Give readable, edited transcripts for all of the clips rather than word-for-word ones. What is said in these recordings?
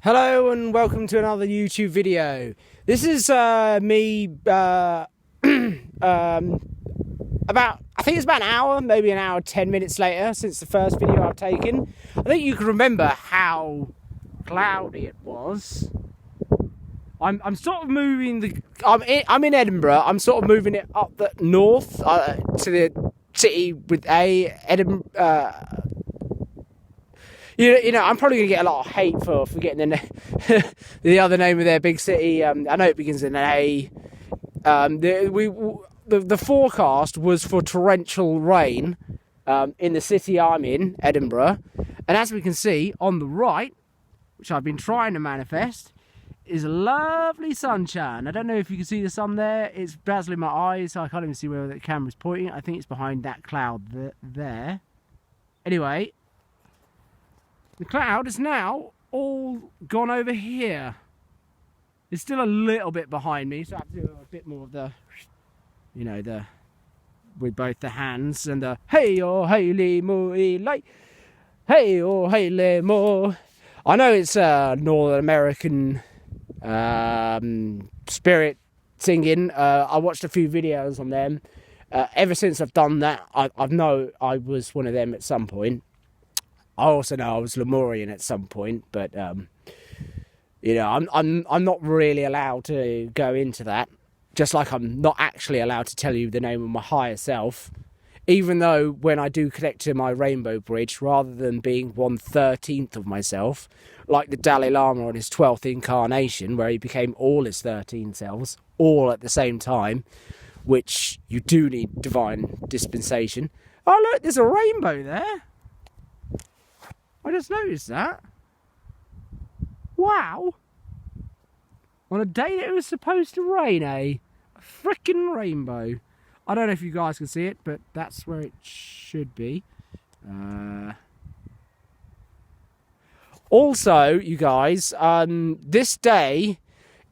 Hello and welcome to another YouTube video. This is me about I think it's about an hour, maybe an hour 10 minutes later since the first video I've taken. I think you can remember how cloudy it was. I'm sort of moving I'm in Edinburgh. I'm sort of moving it up the north to the city with Edinburgh. You know, I'm probably going to get a lot of hate for forgetting the other name of their big city. I know it begins with an A. The forecast was for torrential rain in the city I'm in, Edinburgh. And as we can see, on the right, which I've been trying to manifest, is lovely sunshine. I don't know if you can see the sun there. It's dazzling my eyes, so I can't even see where the camera's pointing. I think it's behind that cloud there. Anyway, the cloud is now all gone over here. It's still a little bit behind me, so I have to do a bit more of the, you know, with both the hands and the hey oh hey le mo like hey oh hey le mo. I know it's Northern American spirit singing. I watched a few videos on them. Ever since I've done that, I know I was one of them at some point. I also know I was Lemurian at some point, but you know, I'm not really allowed to go into that. Just like I'm not actually allowed to tell you the name of my higher self, even though when I do connect to my rainbow bridge, rather than being 1/13 of myself, like the Dalai Lama on his 12th incarnation, where he became all his 13 selves, all at the same time, which you do need divine dispensation. Oh look, there's a rainbow there. I just noticed that. Wow. On a day that it was supposed to rain, a frickin' rainbow. I don't know if you guys can see it, but that's where it should be. Also, you guys, this day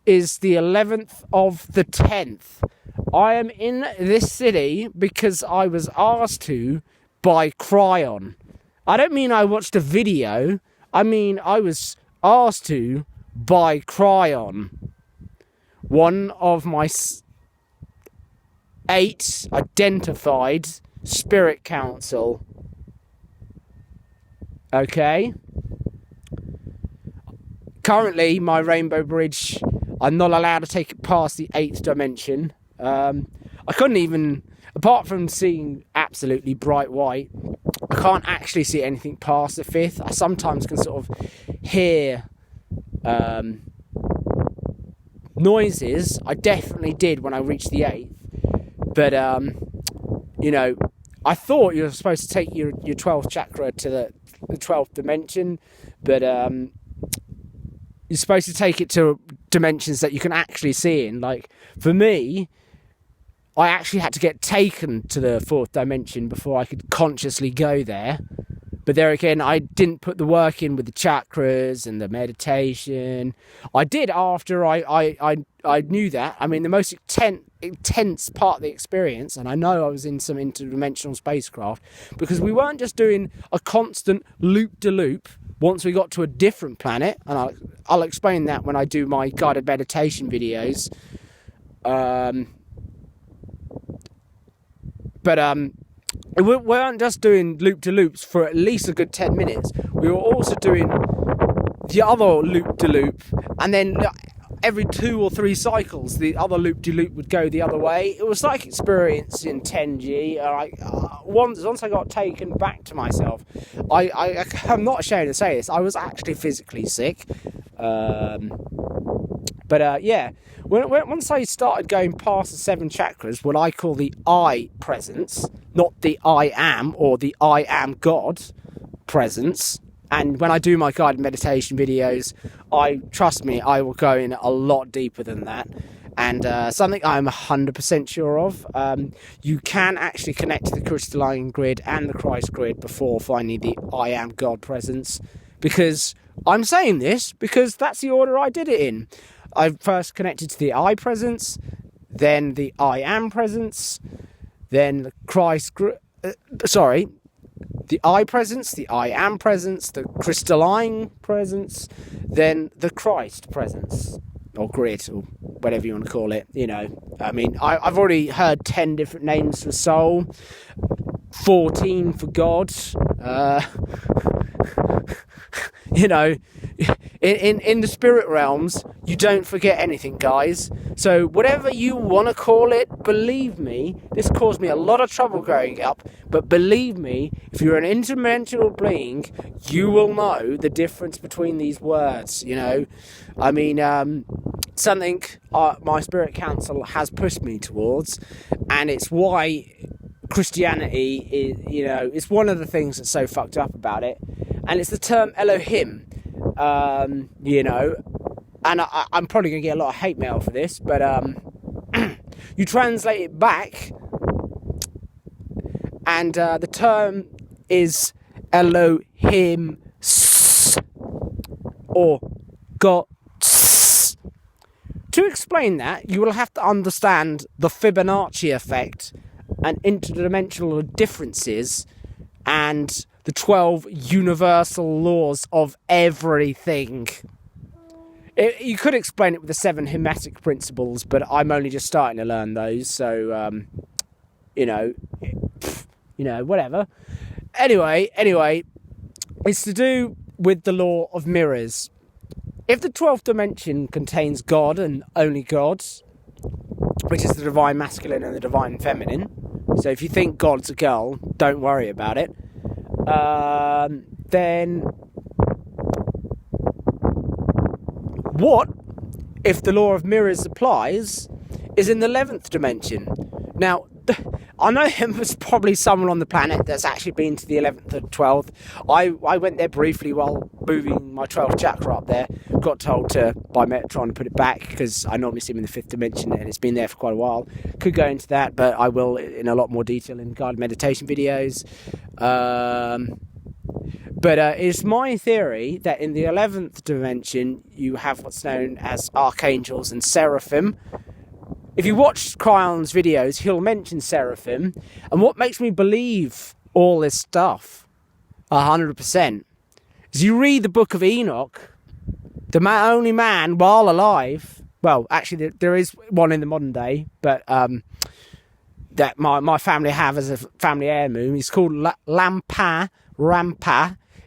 is the 11th of the 10th. I am in this city because I was asked to by Cryon. I don't mean I watched a video. I mean I was asked to by Cryon, one of my 8 identified spirit council. Okay? Currently, my rainbow bridge, I'm not allowed to take it past the 8th dimension. I couldn't even, apart from seeing absolutely bright white, I can't actually see anything past the 5th. I sometimes can sort of hear noises. I definitely did when I reached the 8th. But, you know, I thought you were supposed to take your 12th chakra to the 12th dimension. But you're supposed to take it to dimensions that you can actually see in. Like, for me, I actually had to get taken to the 4th dimension before I could consciously go there. But there again, I didn't put the work in with the chakras and the meditation. I did after I knew that. I mean, the most intense part of the experience, and I know I was in some interdimensional spacecraft, because we weren't just doing a constant loop-de-loop once we got to a different planet, and I'll explain that when I do my guided meditation videos. But we weren't just doing loop-de-loops for at least a good 10 minutes. We were also doing the other loop-de-loop, and then every 2 or 3 cycles, the other loop-de-loop would go the other way. It was like experiencing 10G. Once I got taken back to myself, I'm not ashamed to say this, I was actually physically sick. Yeah, once I started going past the 7 chakras, what I call the I presence, not the I am or the I am God presence, and when I do my guided meditation videos, trust me, I will go in a lot deeper than that. And something I'm 100% sure of, you can actually connect to the crystalline grid and the Christ grid before finding the I am God presence, because I'm saying this because that's the order I did it in. I first connected to the I presence, then the I am presence, then the Christ the I presence, the I am presence, the crystalline presence, then the Christ presence, or grid, or whatever you want to call it. I mean, I've already heard 10 different names for soul, 14 for God. In the spirit realms, you don't forget anything, guys. So whatever you want to call it, believe me, this caused me a lot of trouble growing up, but believe me, if you're an interdimensional being, you will know the difference between these words. I mean, something my spirit council has pushed me towards, and it's why Christianity is, it's one of the things that's so fucked up about it, and it's the term Elohim. And I'm probably going to get a lot of hate mail for this, but you translate it back, and the term is Elohim, or God. To explain that, you will have to understand the Fibonacci effect and interdimensional differences and the 12 universal laws of everything. You could explain it with the 7 Hermetic principles, but I'm only just starting to learn those, so, whatever. Anyway, it's to do with the law of mirrors. If the 12th dimension contains God and only God, which is the divine masculine and the divine feminine, so if you think God's a girl, don't worry about it, then what if the law of mirrors applies is in the 11th dimension? Now, I know there's probably someone on the planet that's actually been to the 11th or 12th. I went there briefly while moving my 12th chakra up there. Got told to, by Metatron, to put it back because I normally see him in the 5th dimension and it's been there for quite a while. Could go into that, but I will in a lot more detail in guided meditation videos. But it's my theory that in the 11th dimension you have what's known as archangels and seraphim. If you watch Cryon's videos, he'll mention seraphim. And what makes me believe all this stuff 100% is you read the book of Enoch, the only man while alive, well, actually there is one in the modern day, but that my family have as a family heirloom. He's called Rampa.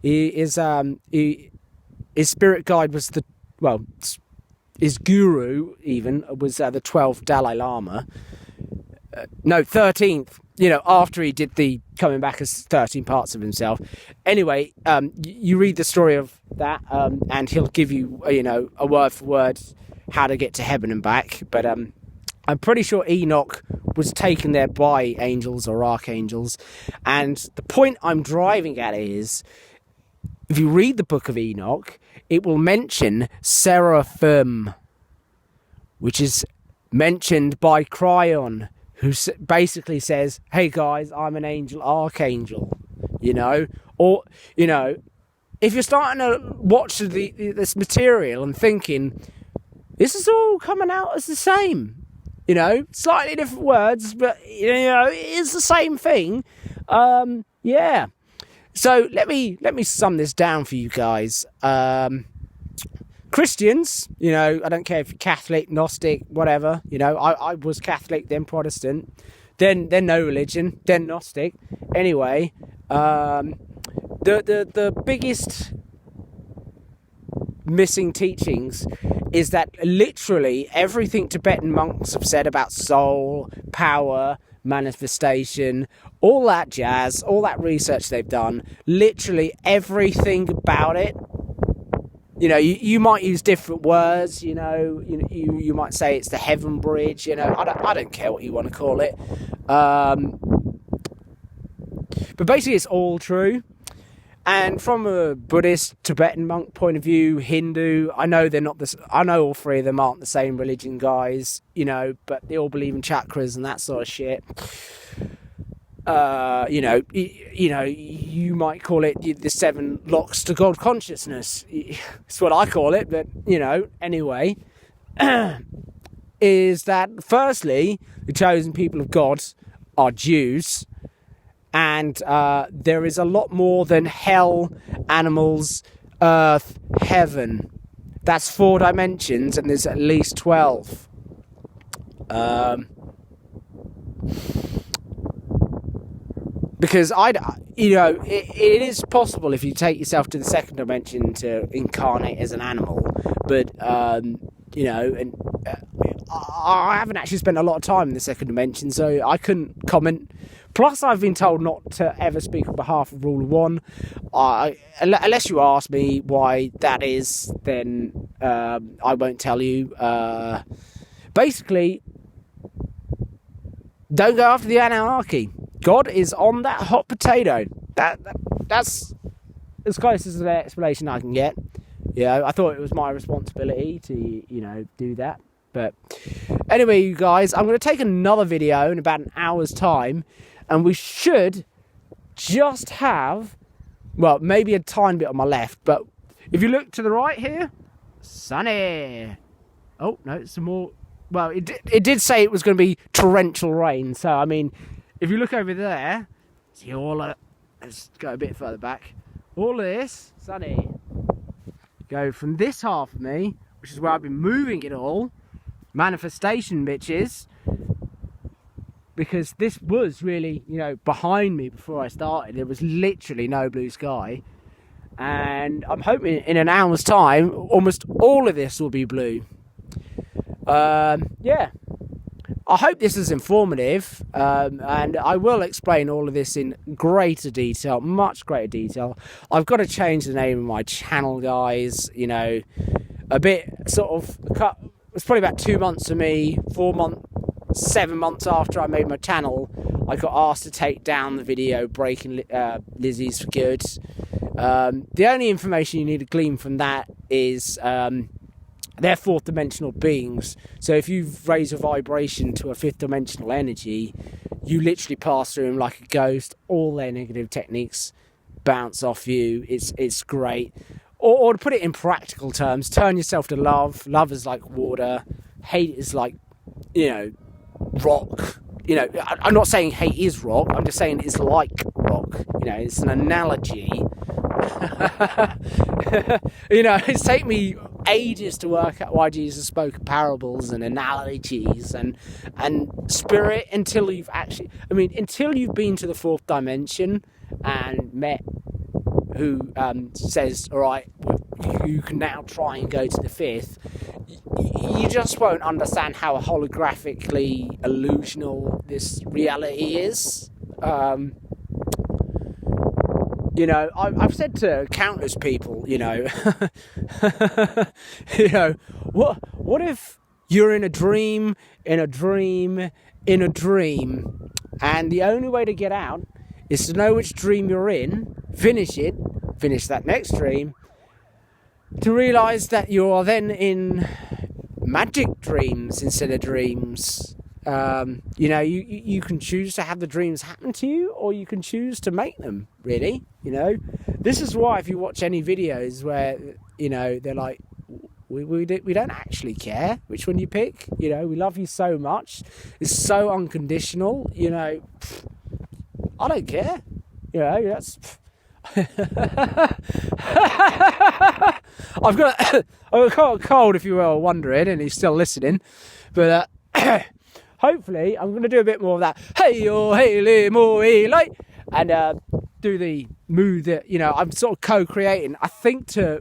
His spirit guide was his guru even was the 12th Dalai Lama. 13th, after he did the coming back as 13 parts of himself. Anyway, you read the story of that, and he'll give you, a word for word how to get to heaven and back. But I'm pretty sure Enoch was taken there by angels or archangels. And the point I'm driving at is, if you read the book of Enoch, it will mention seraphim, which is mentioned by Cryon, who basically says, hey guys, I'm an angel archangel, or, if you're starting to watch this material and thinking, this is all coming out as the same, slightly different words, but, it is the same thing, yeah. So let me sum this down for you guys. Christians, I don't care if you're Catholic, Gnostic, whatever. I was Catholic, then Protestant, then no religion, then Gnostic. Anyway, the biggest missing teachings is that literally everything Tibetan monks have said about soul, power, manifestation, all that jazz, all that research they've done, literally everything about it. You might use different words, you might say it's the heaven bridge, I don't care what you want to call it. But basically it's all true. And from a Buddhist, Tibetan monk point of view, Hindu, I know all three of them aren't the same religion, guys, but they all believe in chakras and that sort of shit. You might call it the 7 locks to God consciousness. It's what I call it, but, anyway, is that firstly, the chosen people of God are Jews, And there is a lot more than hell, animals, earth, heaven. That's 4 dimensions, and there's at least 12. Because it is possible if you take yourself to the 2nd dimension to incarnate as an animal, but I haven't actually spent a lot of time in the 2nd dimension, so I couldn't comment. Plus, I've been told not to ever speak on behalf of Rule of One. Unless you ask me why that is, then I won't tell you. Basically, don't go after the anarchy. God is on that hot potato. That's as close as an explanation I can get. I thought it was my responsibility to, do that. But anyway, you guys, I'm going to take another video in about an hour's time, and we should just have, well, maybe a tiny bit on my left, but if you look to the right here, sunny. Oh, no, it's some more. Well, it did say it was going to be torrential rain, so, I mean, if you look over there, see all of it. Let's go a bit further back. All of this, sunny. Go from this half of me, which is where I've been moving it all. Manifestation, bitches. Because this was really, behind me before I started. There was literally no blue sky. And I'm hoping in an hour's time, almost all of this will be blue. I hope this is informative, and I will explain all of this in greater detail, much greater detail. I've got to change the name of my channel, guys, a bit sort of, it's probably about 2 months for me, 7 months after I made my channel, I got asked to take down the video Breaking Lizzie's for Good. The only information you need to glean from that is they're 4th dimensional beings. So if you raise a vibration to a 5th dimensional energy, you literally pass through them like a ghost. All their negative techniques bounce off you. It's great. Or to put it in practical terms, turn yourself to love. Love is like water. Hate is like, rock. I'm not saying hate is rock. I'm just saying it's like rock. It's an analogy. It's taken me ages to work out why Jesus spoke of parables and analogies and spirit until you've been to the 4th dimension and met who says, all right, you can now try and go to the 5th. You just won't understand how holographically illusional this reality is. I've said to countless people, what if you're in a dream, and the only way to get out is to know which dream you're in, finish that next dream, to realise that you are then in magic dreams instead of dreams. You can choose to have the dreams happen to you, or you can choose to make them, really. This is why if you watch any videos where, they're like, we don't actually care which one you pick, we love you so much, it's so unconditional, I don't care, that's... I've got a cold, if you were wondering, and he's still listening, but hopefully I'm going to do a bit more of that and do the move that I'm sort of co-creating. I think to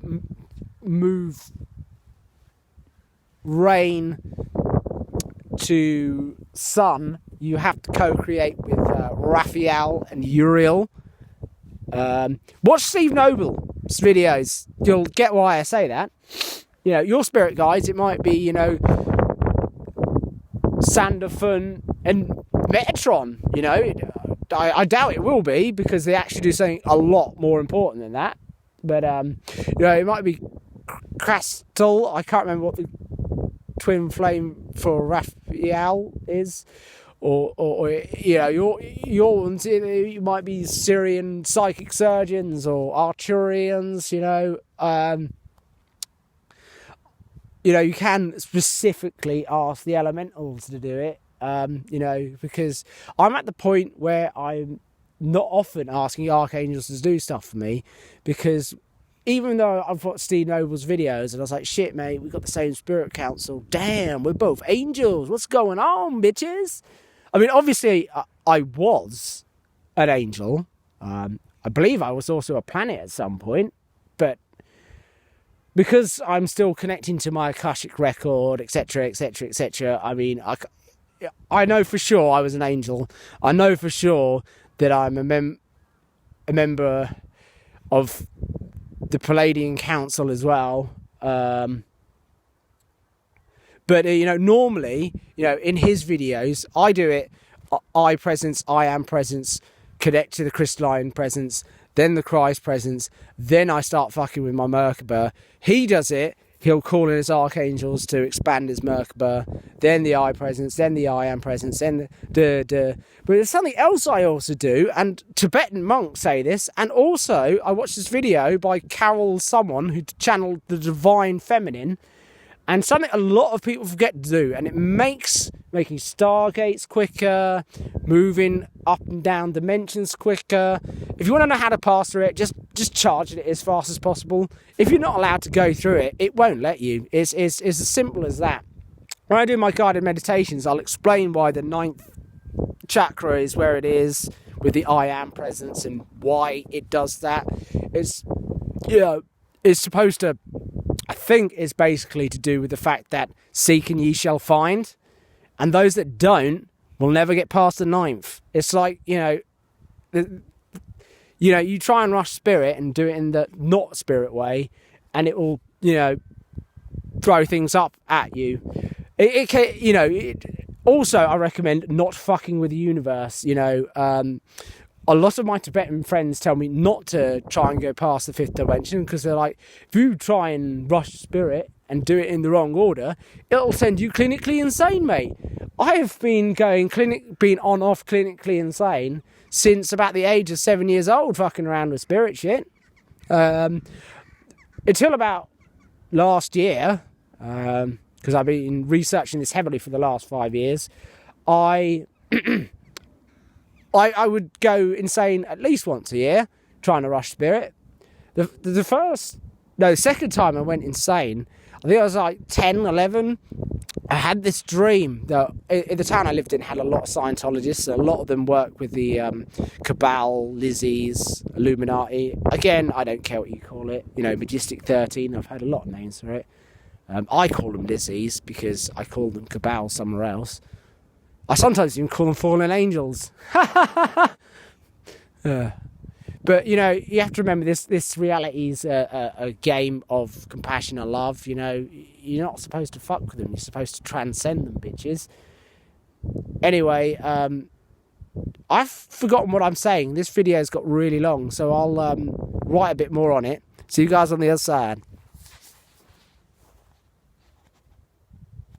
move rain to sun, you have to co-create with Raphael and Uriel. Watch Steve Noble's videos, you'll get why I say that. Your spirit guides, it might be Sandalphon and Metatron. I doubt it will be, because they actually do something a lot more important than that. But it might be Crystal. I can't remember what the twin flame for Raphael is. Or your ones, you might be Syrian psychic surgeons or Arturians, you can specifically ask the elementals to do it, because I'm at the point where I'm not often asking archangels to do stuff for me, because even though I've watched Steve Noble's videos and I was like, shit, mate, we've got the same spirit council. Damn, we're both angels. What's going on, bitches? I mean, obviously, I was an angel. I believe I was also a planet at some point. But because I'm still connecting to my Akashic record, etc., etc., etc., I mean, I know for sure I was an angel. I know for sure that I'm a member of the Palladian Council as well. But, normally, in his videos, I do it, I presence, I am presence, connect to the crystalline presence, then the Christ presence, then I start fucking with my Merkaba. He does it, he'll call in his archangels to expand his Merkaba, then the I presence, then the I am presence, then the. But there's something else I also do, and Tibetan monks say this, and also I watched this video by Carol someone who channeled the Divine Feminine, and something a lot of people forget to do, and it makes making stargates quicker, moving up and down dimensions quicker. If you want to know how to pass through it, just charge it as fast as possible. If you're not allowed to go through it, it won't let you. It's as simple as that. When I do my guided meditations, I'll explain why the 9th chakra is where it is with the I am presence and why it does that. It's supposed to, I think it's basically to do with the fact that seek and ye shall find, and those that don't will never get past the 9th. It's like, you try and rush spirit and do it in the not spirit way, and it will, throw things up at you. Also, I recommend not fucking with the universe. A lot of my Tibetan friends tell me not to try and go past the 5th dimension, because they're like, if you try and rush spirit and do it in the wrong order, it'll send you clinically insane, mate. I have been been on-off clinically insane since about the age of 7 years old, fucking around with spirit shit. Until about last year, because I've been researching this heavily for the last 5 years, I would go insane at least once a year, trying to rush spirit. The second time I went insane, I think I was like 10, 11. I had this dream that in the town I lived in had a lot of Scientologists. A lot of them work with the Cabal, Lizzies, Illuminati. Again, I don't care what you call it. Majestic 13. I've heard a lot of names for it. I call them Lizzies because I call them Cabal somewhere else. I sometimes even call them fallen angels. But, you have to remember this reality is a game of compassion and love. You're not supposed to fuck with them. You're supposed to transcend them, bitches. Anyway, I've forgotten what I'm saying. This video's got really long, so I'll write a bit more on it. See you guys on the other side.